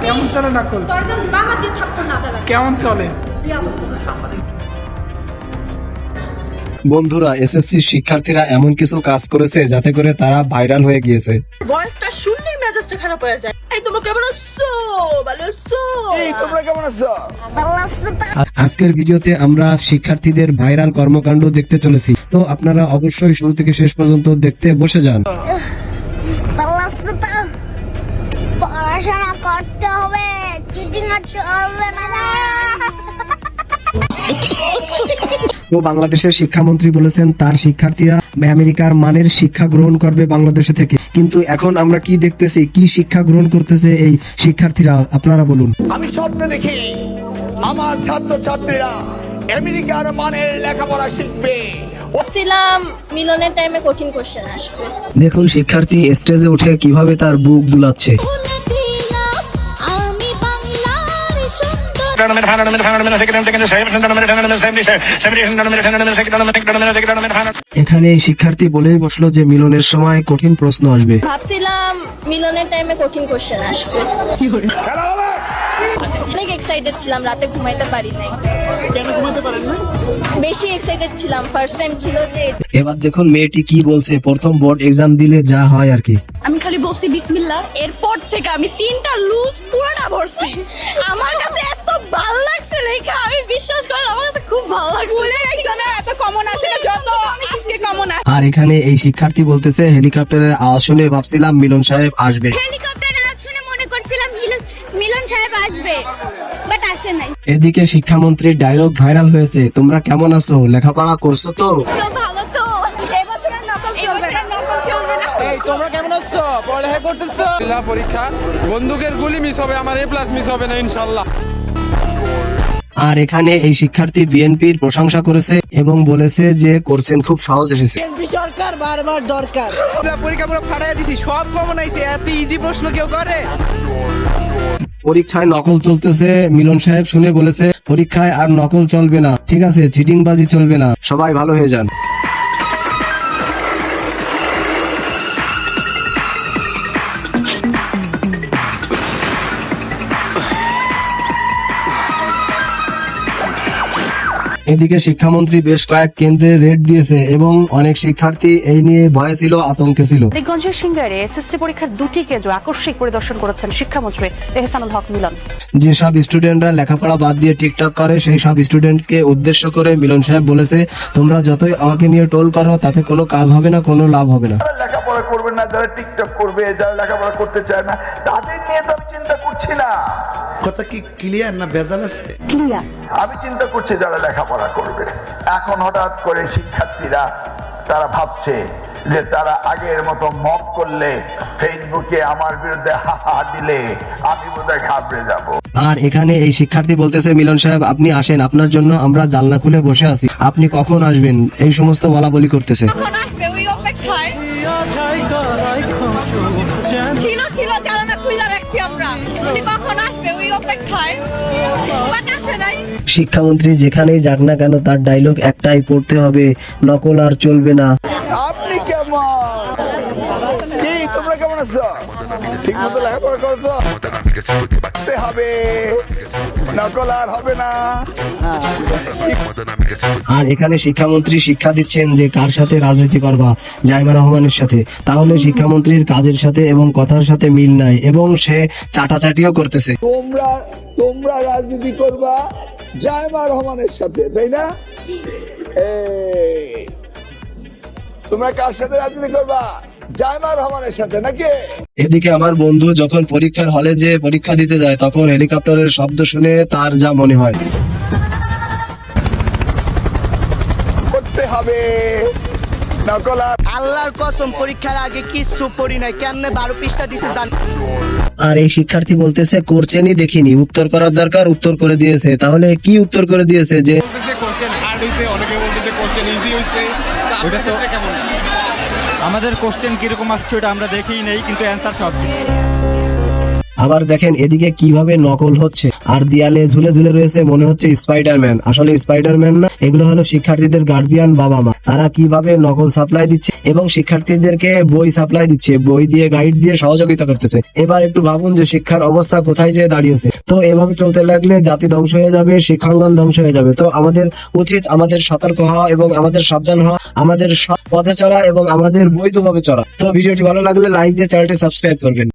কেমন চলে নকল? কেমন চলে? বন্ধুরা, এসএসসি শিক্ষার্থীরা এমন কিছু কাজ করেছে যাতে করে তারা ভাইরাল হয়ে গিয়েছে। ভয়েসটা শুনলেই মেজাজটা খারাপ হয়ে যায়। এই তোমরা কেমন আছো? ভালো আছো? এই তোমরা কেমন আছো? আজকের ভিডিওতে আমরা শিক্ষার্থীদের ভাইরাল কর্মকাণ্ড দেখতে চলেছি, তো আপনারা অবশ্যই শুরু থেকে শেষ পর্যন্ত দেখতে বসে যান। পড়াশোনা করতে হবে, চিটিং করতে হবে না। তো বাংলাদেশের শিক্ষামন্ত্রী বলেছেন তার শিক্ষার্থীরা আমেরিকার মানের শিক্ষা গ্রহণ করবে বাংলাদেশে থেকে, কিন্তু এখন আমরা কি দেখতেছি, কি শিক্ষা গ্রহণ করতেছে এই শিক্ষার্থীরা, আপনারা বলুন। আমি স্বপ্ন দেখি আমার ছাত্রছাত্রীরা আমেরিকার মানের লেখাপড়া শিখবে। ভাবছিলাম মিলনের টাইমে কঠিন কোশ্চেন আসবে। দেখুন শিক্ষার্থী স্টেজে উঠে কিভাবে তার বুক দুলাচ্ছে। এখানে শিক্ষার্থী বলেই বসলো যে মিলনের সময় কঠিন প্রশ্ন আসবে। ভাবছিলাম মিলনের টাইমে কঠিন কোশ্চেন আসবে। অনেক এক্সাইটেড ছিলাম, রাতে ঘুমাইতে পারি নাই। কেন ঘুমাতে পারেন না? বেশি এক্সাইটেড ছিলাম, ফার্স্ট টাইম ছিল যে। এবার দেখুন মেয়েটি কি বলছে, প্রথম বোর্ড এক্সাম দিলে যা হয় আর কি। আমি খালি বলছি বিসমিল্লাহ, এরপর থেকে আমি 3টা লুজ পুরোটা ভরছি। আমার কাছে এত ভালো লাগছে লেখা, আমি বিশ্বাস করেন আমার কাছে খুব ভালো লাগছে। স্কুলের এক্সামে এত কমন আসে না যত আজকে কমন আসে। আর এখানে এই শিক্ষার্থী বলতেছে হেলিকপ্টারের আওয়াজ শুনে ভাবছিলাম মিলন সাহেব আসবে। হেলিকপ্টার আওয়াজ শুনে মনে করছিলাম মিলন সাহেব আসবে, বাট আসে নাই। এদিকে শিক্ষামন্ত্রীর ডায়লগ ভাইরাল হয়েছে, তোমরা কেমন আছো, লেখাপড়া করছো তো? তো ভালো তো, এই বছরের নকল চলবে না, নকল চলবে না। এই তোমরা কেমন আছো? পড়ালেখা করতেছো? পরীক্ষা বন্দুকের গুলি মিস হবে, আমার A+ মিস হবে না ইনশাআল্লাহ। আর এখানে এই শিক্ষার্থী বিএনপির প্রশংসা করেছে এবং বলেছে যে করছেন খুব সহজ এসেছে। সরকার বারবার দরকার। পরীক্ষা পুরো ফাটাই দিছি, সব কমন আইছে। এত ইজি প্রশ্ন কেউ করে? পরীক্ষায় নকল চলতেছে, মিলন সাহেব শুনে বলেছে পরীক্ষায় আর নকল চলবে না, ঠিক আছে, চিটিংবাজি চলবে না, সবাই ভালো হয়ে যান। এদিকে শিক্ষামন্ত্রী বেশ কয়েক কেন্দ্রে রেড দিয়েছে এবং অনেক শিক্ষার্থী এই নিয়ে ভয়ে ছিল, আতঙ্কে ছিল। মানিকগঞ্জের সিঙ্গারে এসএসসি পরীক্ষার 2টি কেন্দ্র আকস্মিক পরিদর্শন করেছেন শিক্ষামন্ত্রী এহসানুল হক মিলন। যেসব স্টুডেন্টরা লেখাপড়া বাদ দিয়ে টিকটক করে সেই সব স্টুডেন্টকে উদ্দেশ্য করে মিলন সাহেব বলেছে, তোমরা যতই আমাকে নিয়ে টোল করো তাতে কোনো কাজ হবে না, কোনো লাভ হবে না। যারা লেখাপড়া করবে না, যারা টিকটক করবে, যারা লেখাপড়া করতে চায় না, তাদের নিয়ে তো আমি চিন্তা করছি না। কথা কি ক্লিয়ার না ভেজাল আছে? আমি চিন্তা করছি যারা লেখাপড়া করবে। এখন হঠাৎ করে শিক্ষার্থীরা তারা ভাবছে যে তারা আগের মতো মক করলে, ফেসবুকে আমার বিরুদ্ধে হাহা দিলে আমি বোধহয় ঘাবড়ে যাব। আর এখানে এই শিক্ষার্থী বলতেছে, মিলন সাহেব আপনি আসেন, আপনার জন্য আমরা জানলা খুলে বসে আছি, আপনি কখন আসবেন, এই সমস্ত বলাবলি করতেছে। কখন আসবে ওই অপেক্ষায় ছিল জানালা খুলে রাখছি আমরা। উনি কখন আসবে ওই অপেক্ষায়, বাট আসে নাই। শিক্ষামন্ত্রী যেখানেই যাক না কেন তার ডায়লগ একটাই, পড়তে হবে, নকল আর চলবে না। আপনি কেমন? কি তোমরা কেমন আছো? ঠিক মতো লেখাপড়া করছো? করতে হবে, নকল আর হবে না। আর এখানে শিক্ষামন্ত্রী শিক্ষা দিচ্ছেন যে কার সাথে রাজনীতি করবা, জাইমা রহমানের সাথে, তাহলে শিক্ষামন্ত্রীর কাজের সাথে এবং কথার সাথে মিল নাই এবং সে চাটাচাটিও করতেছে। তোমরা রাজনীতি করবা জাইমা রহমানের সাথে, তাই না? তোমরা কার সাথে রাজনীতি করবা? জাইমা রহমানের সাথে নাকি? এদিকে আমার বন্ধু যখন পরীক্ষার হলে যে পরীক্ষা দিতে যায় তখন হেলিকপ্টারের শব্দ শুনে তার যা মনে হয়। করতে হবে নকল আর। আল্লাহর কসম পরীক্ষার আগে কিছু পড়ি নাই, কেমনে 12 পৃষ্ঠা দিছে জান। আর এই শিক্ষার্থী বলতেছে করছেনই দেখিনি, উত্তর করার দরকার, উত্তর করে দিয়েছে। তাহলে কি উত্তর করে দিয়েছে যে কোশ্চেন হার্ড হইছে, অনেকে বলতেছে কোশ্চেন ইজি হইছে। ওটা তো আমাদের কোশ্চেন কিরকম আসছে ওটা আমরা দেখেই নেই, কিন্তু অ্যান্সার সব দিচ্ছি। আবার দেখেন এদিকে কিভাবে নকল হচ্ছে, আর দেয়ালে ঝুলে ঝুলে রয়েছে মনে হচ্ছে স্পাইডারম্যান, আসলে স্পাইডারম্যান না, এগুলো হলো শিক্ষার্থীদের গার্ডিয়ান বাবা মা। তারা কিভাবে নকল সাপ্লাই দিচ্ছে এবং শিক্ষার্থীদেরকে বই সাপ্লাই দিচ্ছে, বই দিয়ে গাইড দিয়ে সহযোগিতা করতেছে। এবার একটু ভাবুন যে শিক্ষার অবস্থা কোথায় যেয়ে দাঁড়িয়েছে। তো এভাবে চলতে লাগলে জাতি ধ্বংস হয়ে যাবে, শিক্ষাঙ্গন ধ্বংস হয়ে যাবে। তো আমাদের উচিত আমাদের সতর্ক হওয়া এবং আমাদের সাবধান হওয়া, আমাদের পথে চলা এবং আমাদের বৈধভাবে চলা। তো ভিডিওটি ভালো লাগলে লাইক দিয়ে চ্যানেলটি সাবস্ক্রাইব করবেন।